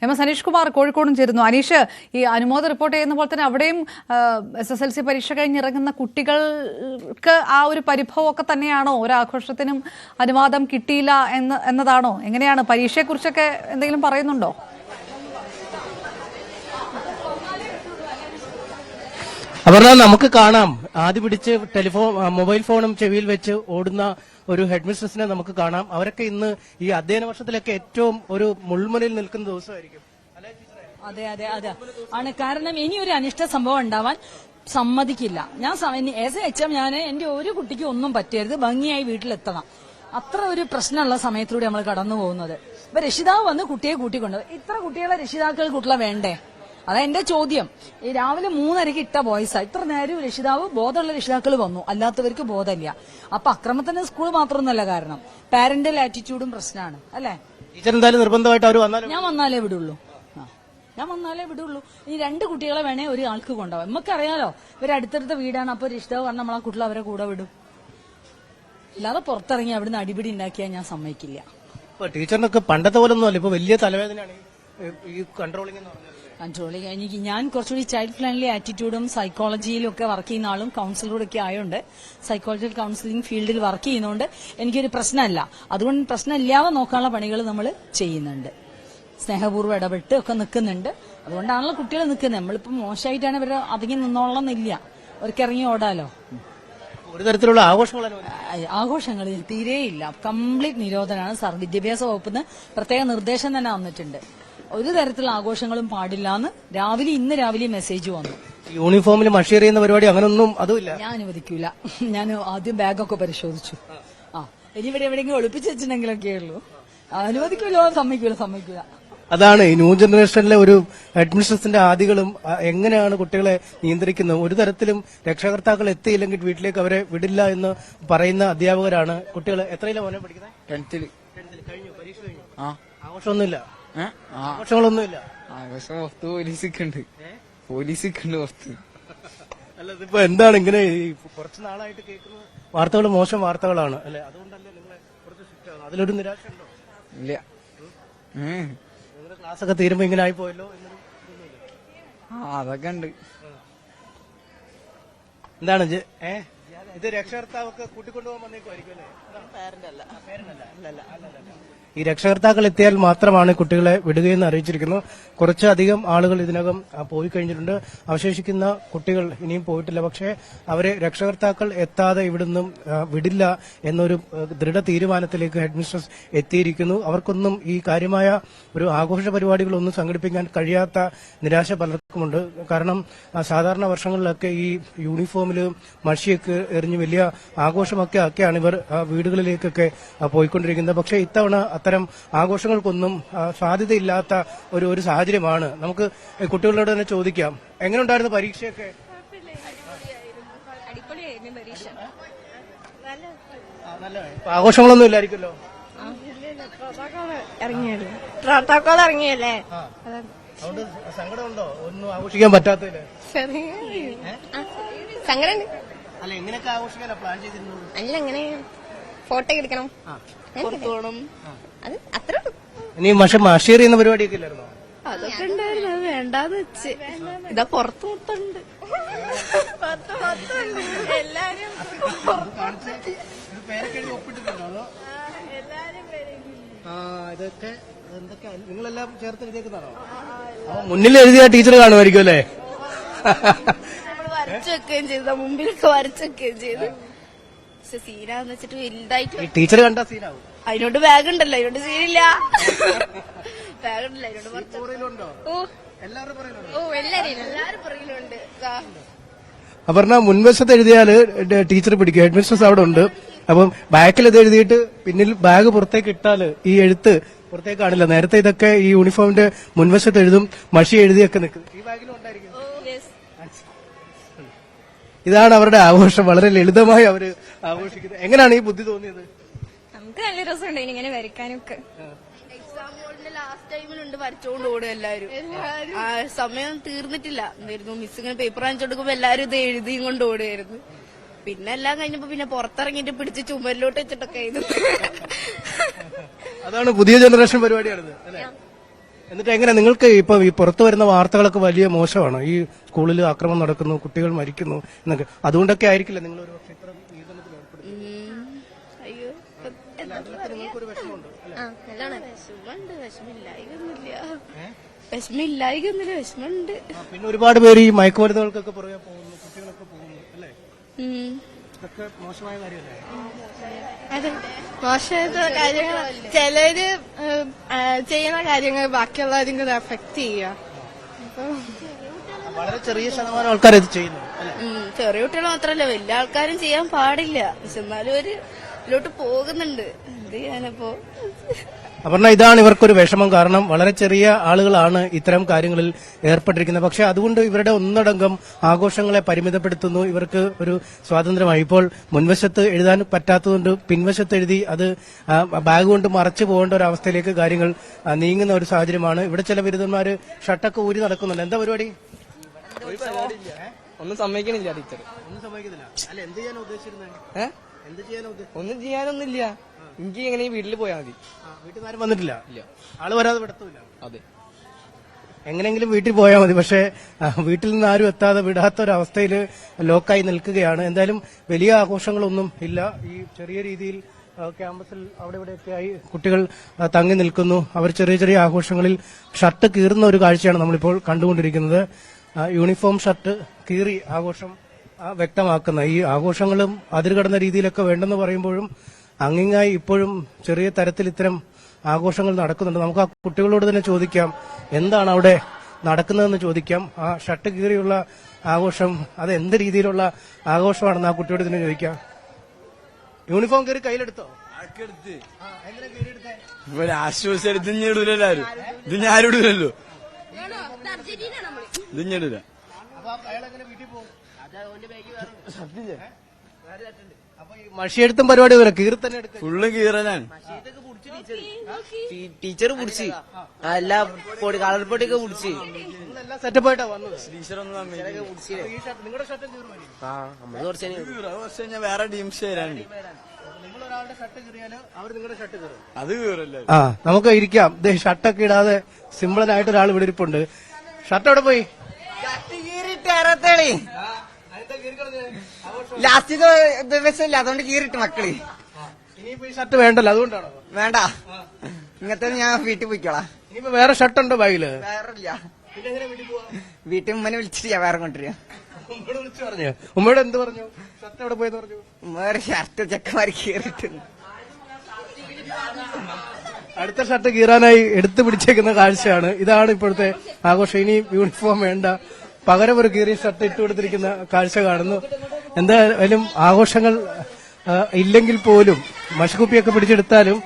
S Aneesh Kumar കോഴിക്കോടും ചേരുന്നു. അനീഷ്, ഈ അനുമോദ റിപ്പോർട്ട് ചെയ്യുന്ന പോലെ തന്നെ അവിടെയും SSLC പരീക്ഷ കഴിഞ്ഞിറങ്ങുന്ന കുട്ടികൾക്ക് ആ ഒരു പരിഭവമൊക്കെ തന്നെയാണോ? ഒരാഘോഷത്തിനും അനുവാദം കിട്ടിയില്ല എന്നതാണോ? എങ്ങനെയാണ്? പരീക്ഷയെക്കുറിച്ചൊക്കെ എന്തെങ്കിലും പറയുന്നുണ്ടോ? അപർണ, നമുക്ക് കാണാം ആദ്യം പിടിച്ച് മൊബൈൽ ഫോണും ചെവിയിൽ വെച്ച് ഓടുന്ന ഒരു ഹെഡ് മിസ്ട്രസിനെ നമുക്ക് കാണാം. അവരൊക്കെ ഇന്ന് ഈ അധ്യയന വർഷത്തിലൊക്കെ ഏറ്റവും ഒരു മുൾമുനയിൽ നിൽക്കുന്ന ദിവസമായിരിക്കും. അതെ അതെ അതെ ആണ്. കാരണം ഇനി ഒരു അനിഷ്ട സംഭവം ഉണ്ടാവാൻ സമ്മതിക്കില്ല. ഞാൻ ഞാൻ എന്റെ ഒരു കുട്ടിക്ക് ഒന്നും പറ്റരുത്, ഭംഗിയായി വീട്ടിലെത്തണം. അത്ര ഒരു പ്രശ്നമുള്ള സമയത്തിലൂടെ നമ്മൾ കടന്നു പോകുന്നത്. ഇപ്പൊ രക്ഷിതാവ് വന്ന് കുട്ടിയെ കൂട്ടിക്കൊണ്ട് ഇത്ര കുട്ടികളെ രക്ഷിതാക്കൾക്കുള്ള വേണ്ടേ? അതാ എന്റെ ചോദ്യം. ഈ രാവിലെ 3:30 ഇട്ട ബോയ്സാ, ഇത്ര നേരം രക്ഷിതാവ് ബോധമുള്ള രക്ഷിതാക്കൾ വന്നു, അല്ലാത്തവർക്ക് ബോധമില്ല. അപ്പൊ അക്രമത്തിന് സ്കൂൾ മാത്രമൊന്നുമല്ല കാരണം, പാരന്റൽ ആറ്റിറ്റ്യൂഡും പ്രശ്നമാണ് അല്ലെ? ടീച്ചർ എന്തായാലും നിർബന്ധമായിട്ട് അവർ വന്നാലും ഞാൻ വന്നാലേ വിടുള്ളൂ. ഇനി 2 കുട്ടികളെ വേണേ ഒരു ആൾക്ക് കൊണ്ടുപോകാം. നമുക്കറിയാലോ ഇവർ അടുത്തടുത്ത വീടാണ്. അപ്പൊ രക്ഷിതാവ് പറഞ്ഞാൽ നമ്മളാ കുട്ടികൾ അവരെ കൂടെ വിടും. അല്ലാതെ പുറത്തിറങ്ങി അവിടുന്ന് അടിപിടി ഉണ്ടാക്കിയാൽ ഞാൻ സമ്മതിക്കില്ല. ടീച്ചറിനൊക്കെ പണ്ടത്തെ പോലെ ഒന്നുമല്ല, ഇപ്പൊ വലിയ തലവേദനയാണ് ഈ കൺട്രോളിംഗ് എന്ന് പറഞ്ഞത്. എനിക്ക് ഞാൻ കുറച്ചുകൂടി ചൈൽഡ് ഫ്രണ്ട്ലി ആറ്റിറ്റ്യൂഡും സൈക്കോളജിയിലും ഒക്കെ വർക്ക് ചെയ്യുന്ന ആളും കൌൺസിലറൊക്കെ ആയതുകൊണ്ട്, സൈക്കോളജിക്കൽ കൌൺസിലിംഗ് ഫീൽഡിൽ വർക്ക് ചെയ്യുന്നതുകൊണ്ട് എനിക്കൊരു പ്രശ്നമല്ല. അതുകൊണ്ട് പ്രശ്നമില്ലാതെ നോക്കാനുള്ള പണികൾ നമ്മൾ ചെയ്യുന്നുണ്ട്. സ്നേഹപൂർവ്വം ഇടപെട്ട് ഒക്കെ നിൽക്കുന്നുണ്ട്. അതുകൊണ്ടാണല്ലോ കുട്ടികൾ നിൽക്കുന്നത്. നമ്മളിപ്പോ മോശമായിട്ടാണ് ഇവരെ അധികം നിന്നോളന്നില്ല. അവർക്ക് ഇറങ്ങി ഓടാലോ. ഒരു തരത്തിലുള്ള ആഘോഷങ്ങൾ തീരെയില്ല. കംപ്ലീറ്റ് നിരോധനമാണ്. വിദ്യാഭ്യാസ വകുപ്പിന് പ്രത്യേക നിർദ്ദേശം തന്നെ വന്നിട്ടുണ്ട്. ഒരു തരത്തിലുള്ള ആഘോഷങ്ങളും പാടില്ലാന്ന് ഇന്ന് രാവിലെ മെസ്സേജ് വന്നു. യൂണിഫോമിൽ മഷീറിയുന്ന പരിപാടി അങ്ങനൊന്നും അതുമില്ല. ഞാൻ അനുവദിക്കൂല. ഞാൻ ആദ്യം ബാഗൊക്കെ പരിശോധിച്ചു. ഇനി ഇവിടെ എവിടെയെങ്കിലും ഒളിപ്പിച്ച് വെച്ചിട്ടുണ്ടെങ്കിലൊക്കെ ഉള്ളൂ. അനുവദിക്കൂലോ? സമ്മതിക്കൂല. അതാണ് ഈ ന്യൂ ജനറേഷനിലെ ഒരു അഡ്മിനിസ്ട്രേഷന്റെ ആദികളും എങ്ങനെയാണ് കുട്ടികളെ നിയന്ത്രിക്കുന്നത്. ഒരു തരത്തിലും രക്ഷകർത്താക്കൾ എത്തിയില്ലെങ്കിൽ വീട്ടിലേക്ക് അവരെ വിടില്ല എന്ന് പറയുന്ന അധ്യാപകരാണ്. കുട്ടികൾ എത്രയിലാണ് മോനെ പഠിക്കുന്നത്? 10th കഴിഞ്ഞു, പരീക്ഷ കഴിഞ്ഞു. ആഘോഷമൊന്നുമില്ല. ആഘോഷങ്ങളൊന്നുമില്ല. ആഘോഷം പുറത്ത് പോലീസൊക്കെയുണ്ട് പുറത്ത്. അല്ല, ഇതിപ്പോ എന്താണ് ഇങ്ങനെ കുറച്ച് നാളായിട്ട് കേൾക്കുന്ന വാർത്തകൾ മോശം വാർത്തകളാണ് അല്ലെ? അതുകൊണ്ടല്ലേ നിങ്ങളെ കുറച്ച് സ്ട്രിക്റ്റ് ആണ്? അതിലൊരു നിരാശ ഉണ്ടോ? ഇല്ല. നിങ്ങളുടെ ക്ലാസ് ഒക്കെ തീരുമ്പോ ഇങ്ങനെ ആയിപ്പോയല്ലോ എന്നൊരു അതൊക്കെ ഉണ്ട്. എന്താണ് ഇത് രക്ഷകർത്താവൊക്കെ കൂട്ടിക്കൊണ്ടുപോകാൻ വന്നേക്കുമായിരിക്കും അല്ലേ? ഈ രക്ഷകർത്താക്കൾ എത്തിയാൽ മാത്രമാണ് കുട്ടികളെ വിടുകയെന്ന് അറിയിച്ചിരിക്കുന്നു. കുറച്ചധികം ആളുകൾ ഇതിനകം പോയി കഴിഞ്ഞിട്ടുണ്ട്. അവശേഷിക്കുന്ന കുട്ടികൾ ഇനിയും പോയിട്ടില്ല. പക്ഷേ അവരെ രക്ഷകർത്താക്കൾ എത്താതെ ഇവിടുന്നും വിടില്ല എന്നൊരു ദൃഢ തീരുമാനത്തിലേക്ക് ഹെഡ് മിസ്ട്രസ് എത്തിയിരിക്കുന്നു. അവർക്കൊന്നും ഈ കാര്യമായ ഒരു ആഘോഷ പരിപാടികളൊന്നും സംഘടിപ്പിക്കാൻ കഴിയാത്ത നിരാശ പലർക്കുമുണ്ട്. കാരണം സാധാരണ വർഷങ്ങളിലൊക്കെ ഈ യൂണിഫോമിൽ മഷിയൊക്കെ എറിഞ്ഞ് വലിയ ആഘോഷമൊക്കെയാണ് ഇവർ വീടുകളിലേക്കൊക്കെ പോയിക്കൊണ്ടിരിക്കുന്നത്. പക്ഷേ ഇത്തവണ അത്തരം ആഘോഷങ്ങൾക്കൊന്നും സാധ്യതയില്ലാത്ത ഒരു സാഹചര്യമാണ്. നമുക്ക് കുട്ടികളോട് തന്നെ ചോദിക്കാം, എങ്ങനെയുണ്ടായിരുന്നു പരീക്ഷയൊക്കെ? ആഘോഷങ്ങളൊന്നും ഇല്ലായിരിക്കുമല്ലോ. ഇറങ്ങിയല്ലേ അതുകൊണ്ട് സങ്കടമുണ്ടോ ഒന്നും ആഘോഷിക്കാൻ പറ്റാത്തതില്? സങ്കടം. അല്ല, എങ്ങനെയൊക്കെ ആഘോഷിക്കാനാ പ്ലാൻ ചെയ്തിരുന്നത്? അല്ല, എങ്ങനെ ഫോട്ടോ എടുക്കണം, പുറത്തു പോകണം, അത് അത്ര. ഇനി മഷീർ ചെയ്യുന്ന പരിപാടിയൊക്കെ ഇല്ലായിരുന്നോ? അതൊക്കെ ഉണ്ടായിരുന്നു. അത് വേണ്ടാന്ന് വെച്ച് ഇതാ പുറത്ത് മൊത്തമുണ്ട്. എല്ലാരും ഇതൊക്കെ എന്തൊക്കെ നിങ്ങളെല്ലാം ചേർത്ത് എഴുതിയേക്കുന്നതാണോ? മുന്നിൽ എഴുതിയ ടീച്ചർ കാണുമായിരിക്കും അല്ലേ? വരച്ചു വെക്കുകയും ചെയ്തു, മുമ്പിലൊക്കെ വരച്ചു വെക്കുകയും ചെയ്തു. പക്ഷെ സീനാന്ന് വെച്ചിട്ട് വലുതായിട്ട് ടീച്ചർ കണ്ട സീനാവും. അതിനോട് ബാഗ് ഉണ്ടല്ലോ, അതിനോട് സീനില്ല. ബാഗ് ഉണ്ടല്ലോ, അതിനോട്. എല്ലാരും പുറകിലുണ്ട്. അപർണ, മുൻവശത്ത് എഴുതിയാല് ടീച്ചർ പിടിക്കും. ഹെഡ് മിസ്ട്രസ് അവിടെ ഉണ്ട്. അപ്പം ബാക്കിൽ ഇത് എഴുതിയിട്ട് പിന്നിൽ ബാഗ് പുറത്തേക്ക് ഇട്ടാല് ഈ എഴുത്ത് പുറത്തേക്ക് കാണില്ല. നേരത്തെ ഇതൊക്കെ ഈ യൂണിഫോമിന്റെ മുൻവശത്ത് എഴുതും, മഷി എഴുതിയൊക്കെ നിൽക്കും. ഈ ബാഗിലും ഉണ്ടായിരിക്കും. ഇതാണ് അവരുടെ ആഘോഷം. വളരെ ലളിതമായി അവര് ആഘോഷിക്കുന്നത്. എങ്ങനെയാണ് ഈ ബുദ്ധി തോന്നിയത്? നമുക്ക് നല്ല രസമുണ്ട് ഇങ്ങനെ വരയ്ക്കാനൊക്കെ. എക്സാം ഹോളിന്റെ ലാസ്റ്റ് ടൈമിലുണ്ട് വരച്ചോണ്ട് ഓടും എല്ലാരും. ആ സമയം തീർന്നിട്ടില്ല എന്തായിരുന്നു. മിസ് ഇങ്ങനെ പേപ്പർ വാങ്ങിച്ചു കൊടുക്കുമ്പോ എല്ലാരും ഇത് എഴുതിയും കൊണ്ട് ഓടുകയായിരുന്നു. പിന്നെ എല്ലാം കഴിഞ്ഞപ്പോ പിന്നെ പുറത്തിറങ്ങിയിട്ട് പിടിച്ച് ചുമരിലോട്ട് വെച്ചിട്ടൊക്കെ ആയിരുന്നു. അതാണ് പുതിയ ജനറേഷൻ പരിപാടിയാണിത് അല്ലേ? എന്നിട്ട് എങ്ങനെ നിങ്ങൾക്ക് ഇപ്പൊ ഈ പുറത്തു വരുന്ന വാർത്തകളൊക്കെ വലിയ മോശമാണ്, ഈ സ്കൂളിൽ ആക്രമണം നടക്കുന്നു, കുട്ടികൾ മരിക്കുന്നു എന്നൊക്കെ, അതുകൊണ്ടൊക്കെ ആയിരിക്കില്ല നിങ്ങൾ ഒരു പക്ഷേ ഇത്ര നിയന്ത്രണത്തിൽ ഏർപ്പെടുന്നത്? അയ്യോ നിങ്ങൾക്കൊരു വിഷമമുണ്ട് അല്ലേ? വിഷമില്ലായികൊന്നുമില്ല, വിഷമുണ്ട്. പിന്നെ ഒരുപാട് പേര് ഈ മയക്കുമരുന്നുകൾക്കൊക്കെ പുറകെ പോകുന്നു, കുട്ടികളൊക്കെ പോകുന്നു അല്ലേ? ഇതൊക്കെ മോശമായ കാര്യമല്ലേ? അതെ, മോശമായിട്ടുള്ള കാര്യങ്ങൾ ചിലര് ചെയ്യുന്ന കാര്യങ്ങൾ ബാക്കിയുള്ളവരും കൂടെ അഫക്ട് ചെയ്യുക. വളരെ ചെറിയ ശതമാനം ആൾക്കാർ ഇത് ചെയ്യുന്നു അല്ലേ? ചെറിയ കുട്ടികൾ മാത്രല്ല, വലിയ ആൾക്കാരും ചെയ്യാൻ പാടില്ല. പക്ഷെ എന്നാലും ഒരു ഇതിലോട്ട് പോകുന്നുണ്ട്. എന്ത് ചെയ്യാനപ്പോ? അപർണ, ഇതാണ് ഇവർക്കൊരു വിഷമം. കാരണം വളരെ ചെറിയ ആളുകളാണ് ഇത്തരം കാര്യങ്ങളിൽ ഏർപ്പെട്ടിരിക്കുന്നത്. പക്ഷെ അതുകൊണ്ട് ഇവരുടെ ഒന്നടങ്കം ആഘോഷങ്ങളെ പരിമിതപ്പെടുത്തുന്നു. ഇവർക്ക് ഒരു സ്വാതന്ത്ര്യമായി. ഇപ്പോൾ മുൻവശത്ത് എഴുതാൻ പറ്റാത്തതുകൊണ്ട് പിൻവശത്ത് എഴുതി അത് ബാഗ് കൊണ്ട് മറച്ചു പോകേണ്ട ഒരു അവസ്ഥയിലേക്ക് കാര്യങ്ങൾ നീങ്ങുന്ന ഒരു സാഹചര്യമാണ്. ഇവിടെ ചില ബിരുദന്മാര് ഷർട്ടൊക്കെ ഊരി നടക്കുന്നുണ്ട്. എന്താ പരിപാടി? ഒന്നും സമ്മതിക്കണില്ല ടീച്ചർ. ഒന്നും സമ്മതിക്കുന്നില്ല. അല്ല, എന്ത് ചെയ്യാനാ ഉദ്ദേശിച്ചിരുന്നത്? എന്ത് ചെയ്യാനാ ഉദ്ദേശിച്ചത്? ഒന്നും ചെയ്യാനൊന്നുമില്ല. എനിക്ക് എങ്ങനെ വീട്ടിൽ പോയാൽ മതി. വീട്ടിൽ നിന്ന് ആരും വന്നിട്ടില്ല? ഇല്ല. ആള് വരാതെ വിടത്തുമില്ല? അതെ. എങ്ങനെയെങ്കിലും വീട്ടിൽ പോയാൽ മതി. പക്ഷേ വീട്ടിൽ നിന്ന് ആരും എത്താതെ വിടാത്ത ഒരവസ്ഥയിൽ ലോക്കായി നിൽക്കുകയാണ്. എന്തായാലും വലിയ ആഘോഷങ്ങളൊന്നും ഇല്ല. ഈ ചെറിയ രീതിയിൽ ക്യാമ്പസിൽ അവിടെ ഇവിടെയൊക്കെയായി കുട്ടികൾ തങ്ങി നിൽക്കുന്നു. അവർ ചെറിയ ചെറിയ ആഘോഷങ്ങളിൽ ഷർട്ട് കീറുന്ന ഒരു കാഴ്ചയാണ് നമ്മളിപ്പോൾ കണ്ടുകൊണ്ടിരിക്കുന്നത്. യൂണിഫോം ഷർട്ട് കീറി ആഘോഷം വ്യക്തമാക്കുന്ന ഈ ആഘോഷങ്ങളും അതിരുകടന്ന രീതിയിലൊക്കെ വേണ്ടെന്ന് പറയുമ്പോഴും അങ്ങിങ്ങായി ഇപ്പോഴും ചെറിയ തരത്തിൽ ഇത്തരം ആഘോഷങ്ങൾ നടക്കുന്നുണ്ട്. നമുക്ക് ആ കുട്ടികളോട് തന്നെ ചോദിക്കാം, എന്താണ് അവിടെ നടക്കുന്നതെന്ന് ചോദിക്കാം. ആ ഷർട്ട് കീറിയുള്ള ആഘോഷം അത് എന്ത് രീതിയിലുള്ള ആഘോഷമാണെന്ന് ആ കുട്ടിയോട് തന്നെ ചോദിക്കാം. യൂണിഫോം കയറി കയ്യിലെടുത്തോ? ആശ്വാസം ഇത് ഞെടൂലാരും. ഇത് ഞാനും ഇടൂലല്ലോ. ഇത് ഞെടൂല. മഷിയെടുത്തും പരിപാടി വരെ കീറി തന്നെ എടുക്കും. ഫുള്ള് കീറനാണ്. ടീച്ചർ പിടിച്ച് എല്ലാ പൊടി കളർ പൊടിയൊക്കെ പിടിച്ച് എല്ലാം സെറ്റപ്പായിട്ടാ വന്നത്. ടീച്ചറൊന്നും നിങ്ങളുടെ ഷർട്ട് കീറുമോ? നമ്മള് കുറച്ച് കഴിഞ്ഞാൽ വേറെ ടീംസ് വരാനുണ്ട്. നിങ്ങളൊരാളുടെ ഷർട്ട് കീറിയാല് അവർ നിങ്ങളുടെ ഷർട്ട് കീറും. അത് കീറല്ലേ? ആ, നമുക്ക് ഇരിക്കാം. ഷർട്ടൊക്കെ ഇടാതെ സിമ്പിളനായിട്ട് ഒരാൾ ഇവിടെ ഇരിപ്പുണ്ട്. ഷർട്ട് എവിടെ പോയി? ലാസ്റ്റ് ദിവസമില്ല, അതുകൊണ്ട് കീറിട്ട് മക്കള്. ഇനിയിപ്പോ ഈ ഷർട്ട് വേണ്ടല്ലോ, അതുകൊണ്ടാണോ? വേണ്ട, ഇങ്ങനത്തെ ഞാൻ വീട്ടിൽ പോയിക്കോളാം. ഇനിയിപ്പോ വേറെ ഷർട്ട് ഉണ്ടോ ബാഗില്? വേറില്ല. പിന്നെ എങ്ങനെ വീട്ടിൽ പോവാ? വീട്ടിൽ ഉമ്മനെ വിളിച്ചിട്ട് ഞാൻ വേറെ കൊണ്ടുവരിക. ഉമ്മയോട് വിളിച്ചു പറഞ്ഞു? ഉമ്മയോട് എന്ത് പറഞ്ഞു? ഷർട്ട് എവിടെ പോയെന്ന് പറഞ്ഞു? വേറെ ഷർട്ട് ചെക്കന്മാര് കീറിട്ട് അടുത്ത ഷർട്ട് കീറാനായി എടുത്തു പിടിച്ചേക്കുന്ന കാഴ്ചയാണ്. ഇതാണ് ഇപ്പോഴത്തെ ആഘോഷം. ഇനി യൂണിഫോം വേണ്ട, പകരം ഒരു കീറിയ ഷർട്ട് ഇട്ട് കൊടുത്തിരിക്കുന്ന കാഴ്ച കാണുന്നു. എന്തായാലും ആഘോഷങ്ങൾ ഇല്ലെങ്കിൽ പോലും മഷുകുപ്പിയൊക്കെ പിടിച്ചെടുത്താലും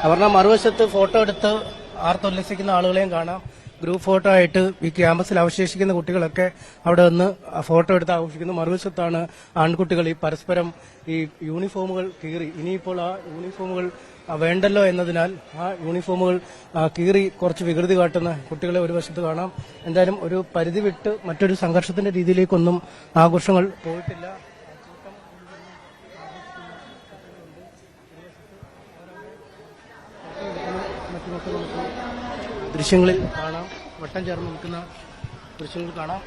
അപർണ, മറുവശത്ത് ഫോട്ടോ എടുത്ത് ആർത്തുല്ലസിക്കുന്ന ആളുകളെയും കാണാം. ഗ്രൂപ്പ് ഫോട്ടോ ആയിട്ട് ഈ ക്യാമ്പസിൽ അവശേഷിക്കുന്ന കുട്ടികളൊക്കെ അവിടെ നിന്ന് ഫോട്ടോ എടുത്ത് ആഘോഷിക്കുന്നു. മറുവശത്താണ് ആൺകുട്ടികൾ ഈ പരസ്പരം ഈ യൂണിഫോമുകൾ കീറി. ഇനിയിപ്പോൾ ആ യൂണിഫോമുകൾ വേണ്ടല്ലോ എന്നതിനാൽ ആ യൂണിഫോമുകൾ കീറി കുറച്ച് വികൃതി കാട്ടുന്ന കുട്ടികളെ ഒരു വശത്ത് കാണാം. എന്തായാലും ഒരു പരിധി വിട്ട് മറ്റൊരു സംഘർഷത്തിന്റെ രീതിയിലേക്കൊന്നും ആഘോഷങ്ങൾ പോയിട്ടില്ല. മറ്റുമൊക്കെ നമുക്ക് ദൃശ്യങ്ങളിൽ കാണാം, വട്ടം ചേർന്ന് നിൽക്കുന്ന ദൃശ്യങ്ങൾ കാണാം.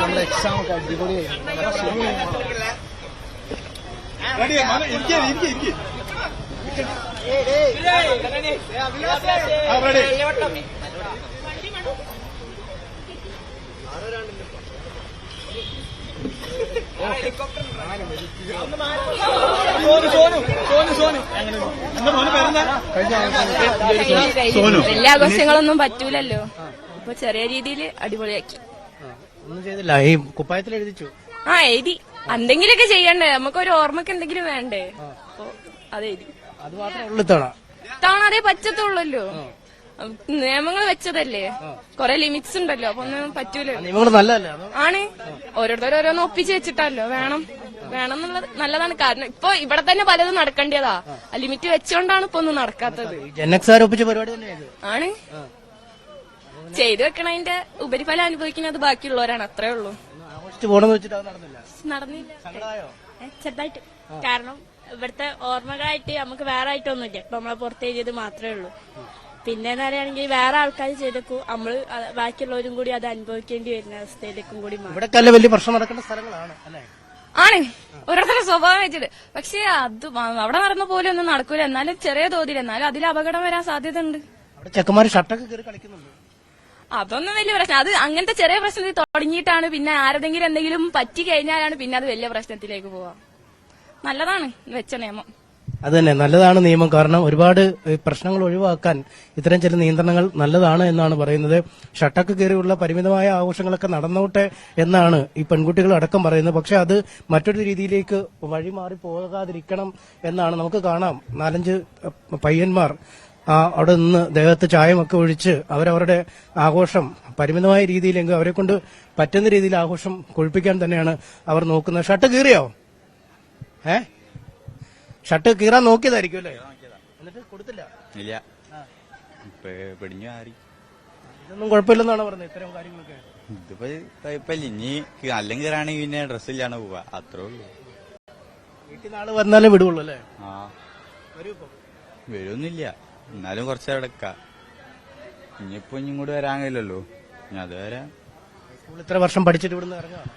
നമ്മുടെ എക്സാം ഒക്കെ അടിപൊളിയായിരുന്നു. വലിയ ആഘോഷങ്ങളൊന്നും പറ്റൂലല്ലോ, അപ്പൊ ചെറിയ രീതിയിൽ അടിപൊളിയാക്കി. ഒന്നും ചെയ്തില്ല, ഈ കുപ്പായത്തിൽ എഴുതിച്ചു. എഴുതി എന്തെങ്കിലുമൊക്കെ ചെയ്യണ്ടേ, നമുക്കൊരു ഓർമ്മക്ക് എന്തെങ്കിലും വേണ്ടേ, അപ്പൊ അത് എഴുതി. അത് മാത്രമേ ഉള്ളൂ തവണ അതേ പറ്റത്തുള്ളല്ലോ, നിയമങ്ങൾ വെച്ചതല്ലേ, കൊറേ ലിമിറ്റ്സ് ഉണ്ടല്ലോ, അപ്പൊ ഒന്നും പറ്റൂലോ. നിയമങ്ങൾ നല്ലതല്ലേ? ആണ്, ഓരോരുത്തർ ഓരോന്ന് ഒപ്പിച്ച് വെച്ചിട്ടല്ലോ, വേണം എന്നുള്ളത് നല്ലതാണ്. കാരണം ഇപ്പൊ ഇവിടെ തന്നെ പലതും നടക്കേണ്ടതാ, ലിമിറ്റ് വെച്ചോണ്ടാണ് ഇപ്പൊ ഒന്നും നടക്കാത്തത്. ജനക്സാർ ഒപ്പിച്ച പരിപാടി തന്നെയാണ് ആണ്, ചെയ്തു വെക്കണതിന്റെ ഉപരിഫലം അനുഭവിക്കുന്നത് ബാക്കിയുള്ളവരാണ്, അത്രേ ഉള്ളൂ. നടന്നില്ല ചെറുതായിട്ട്, കാരണം ഇവിടുത്തെ ഓർമ്മകളായിട്ട് നമുക്ക് വേറെ ആയിട്ടൊന്നുമില്ല, ഇപ്പൊ നമ്മളെ പുറത്ത് എഴുതിയത് മാത്രമേ ഉള്ളൂ. പിന്നെ എന്താ പറയുകയാണെങ്കിൽ വേറെ ആൾക്കാർ ചെയ്തേക്കും, നമ്മള് ബാക്കിയുള്ളവരും കൂടി അത് അനുഭവിക്കേണ്ടി വരുന്ന അവസ്ഥയിലേക്കും കൂടി വലിയ പ്രശ്നം നടക്കുന്ന സ്ഥലങ്ങളാണ് ആണ് ഓരോരുത്തരുടെ സ്വഭാവം വെച്ചിട്ട്. പക്ഷെ അത് അവിടെ നടന്ന പോലെ ഒന്നും നടക്കൂല, എന്നാലും ചെറിയ തോതിൽ, എന്നാലും അതിൽ അപകടം വരാൻ സാധ്യത ഉണ്ട്. ചെക്കന്മാര് ഷർട്ടൊക്കെ കയറി കളിക്കുന്നുണ്ട്, അതൊന്നും വലിയ പ്രശ്നം. അത് അങ്ങനത്തെ ചെറിയ പ്രശ്നത്തിൽ തുടങ്ങിയിട്ടാണ്, പിന്നെ ആരെങ്കിലും എന്തെങ്കിലും പറ്റി കഴിഞ്ഞാലാണ് പിന്നെ അത് വലിയ പ്രശ്നത്തിലേക്ക് പോവാം. നല്ലതാണ് വെച്ച നിയമം. അത് തന്നെ നല്ലതാണ് നിയമം, കാരണം ഒരുപാട് പ്രശ്നങ്ങൾ ഒഴിവാക്കാൻ ഇത്തരം ചില നിയന്ത്രണങ്ങൾ നല്ലതാണ് എന്നാണ് പറയുന്നത്. ഷട്ടക്ക് കയറിയുള്ള പരിമിതമായ ആഘോഷങ്ങളൊക്കെ നടന്നോട്ടെ എന്നാണ് ഈ പെൺകുട്ടികൾ അടക്കം പറയുന്നത്. പക്ഷെ അത് മറ്റൊരു രീതിയിലേക്ക് വഴിമാറി പോകാതിരിക്കണം എന്നാണ്. നമുക്ക് കാണാം 4-5 പയ്യന്മാർ അവിടെ നിന്ന് ദേഹത്ത് ചായമൊക്കെ ഒഴിച്ച് അവരവരുടെ ആഘോഷം പരിമിതമായ രീതിയിലെങ്കിൽ അവരെ കൊണ്ട് പറ്റുന്ന രീതിയിൽ ആഘോഷം കൊഴിപ്പിക്കാൻ തന്നെയാണ് അവർ നോക്കുന്നത്. ഷർട്ട് കീറിയോ? ഷർട്ട് കീറാൻ നോക്കിയതായിരിക്കും അല്ലേ? എന്നിട്ട് കൊടുത്തില്ല? ഇല്ല, ഇതൊന്നും കുഴപ്പമില്ലെന്നാണ് പറഞ്ഞത്. ഇത്തരം കാര്യങ്ങളൊക്കെ ഇതിപ്പോ കുഴപ്പമില്ല. ഇനി നല്ല കീറാണെങ്കിൽ പിന്നെ ഡ്രസ്സില്ലാണ് പോവാ, അത്രേ ഉള്ളൂ. വീട്ടിൽ നാളെ വന്നാലേ വിടുള്ളൂ അല്ലേ? വരുമൊന്നുമില്ല, എന്നാലും കുറച്ചവിടെ ഇനിയിപ്പോ ഇനിയും കൂടി വരാൻ കഴിയില്ലല്ലോ, ഇനി അതുവരെ. സ്കൂൾ ഇത്ര വർഷം പഠിച്ചിട്ട് ഇവിടുന്ന് ഇറങ്ങാം,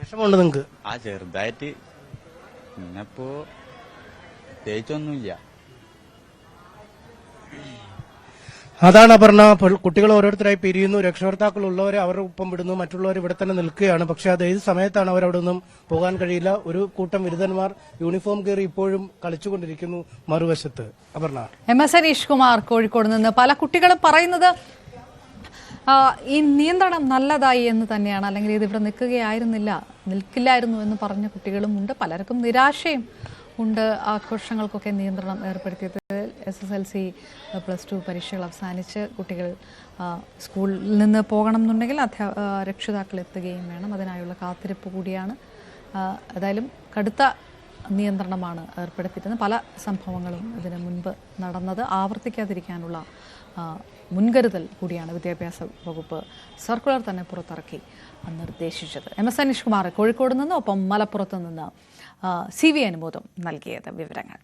വിഷമമുണ്ട് നിങ്ങൾക്ക്? ചെറുതായിട്ട്. പിന്നെപ്പോ പ്രത്യേകിച്ചൊന്നുമില്ല. അതാണ് അപർണ. കുട്ടികൾ ഓരോരുത്തരായി പിരിയുന്നു, രക്ഷകർത്താക്കൾ ഉള്ളവരെ അവരുടെ ഒപ്പം വിടുന്നു, മറ്റുള്ളവർ ഇവിടെ തന്നെ നിൽക്കുകയാണ്. പക്ഷെ അത് ഏത് സമയത്താണ് അവരവിടെ നിന്നും പോകാൻ കഴിയില്ല. ഒരു കൂട്ടം ബിരുദന്മാർ യൂണിഫോം കയറി ഇപ്പോഴും കളിച്ചുകൊണ്ടിരിക്കുന്നു മറുവശത്ത്. അപർണ. MS അനീഷ് കുമാർ കോഴിക്കോട് നിന്ന്. പല കുട്ടികളും പറയുന്നത് ഈ നിയന്ത്രണം നല്ലതായി എന്ന് തന്നെയാണ്, അല്ലെങ്കിൽ ഇത് ഇവിടെ നിൽക്കില്ലായിരുന്നു എന്ന് പറഞ്ഞ കുട്ടികളും ഉണ്ട്. പലർക്കും നിരാശയും ഉണ്ട്. ആഘോഷങ്ങൾക്കൊക്കെ നിയന്ത്രണം ഏർപ്പെടുത്തിയത് SSLC +2 പരീക്ഷകൾ അവസാനിച്ച് കുട്ടികൾ സ്കൂളിൽ നിന്ന് പോകണം എന്നുണ്ടെങ്കിൽ രക്ഷിതാക്കൾ എത്തുകയും വേണം. അതിനായുള്ള കാത്തിരിപ്പ് കൂടിയാണ്. ഏതായാലും കടുത്ത നിയന്ത്രണമാണ് ഏർപ്പെടുത്തിയിരുന്നത്. പല സംഭവങ്ങളും ഇതിനു മുൻപ് നടന്നത് ആവർത്തിക്കാതിരിക്കാനുള്ള മുൻകരുതൽ കൂടിയാണ് വിദ്യാഭ്യാസ വകുപ്പ് സർക്കുലർ തന്നെ പുറത്തിറക്കി നിർദ്ദേശിച്ചത്. MS അനീഷ് കുമാർ കോഴിക്കോട് നിന്ന്, ഒപ്പം മലപ്പുറത്ത് നിന്ന് CV അനുമോദം നൽകിയത്. വിവരങ്ങൾ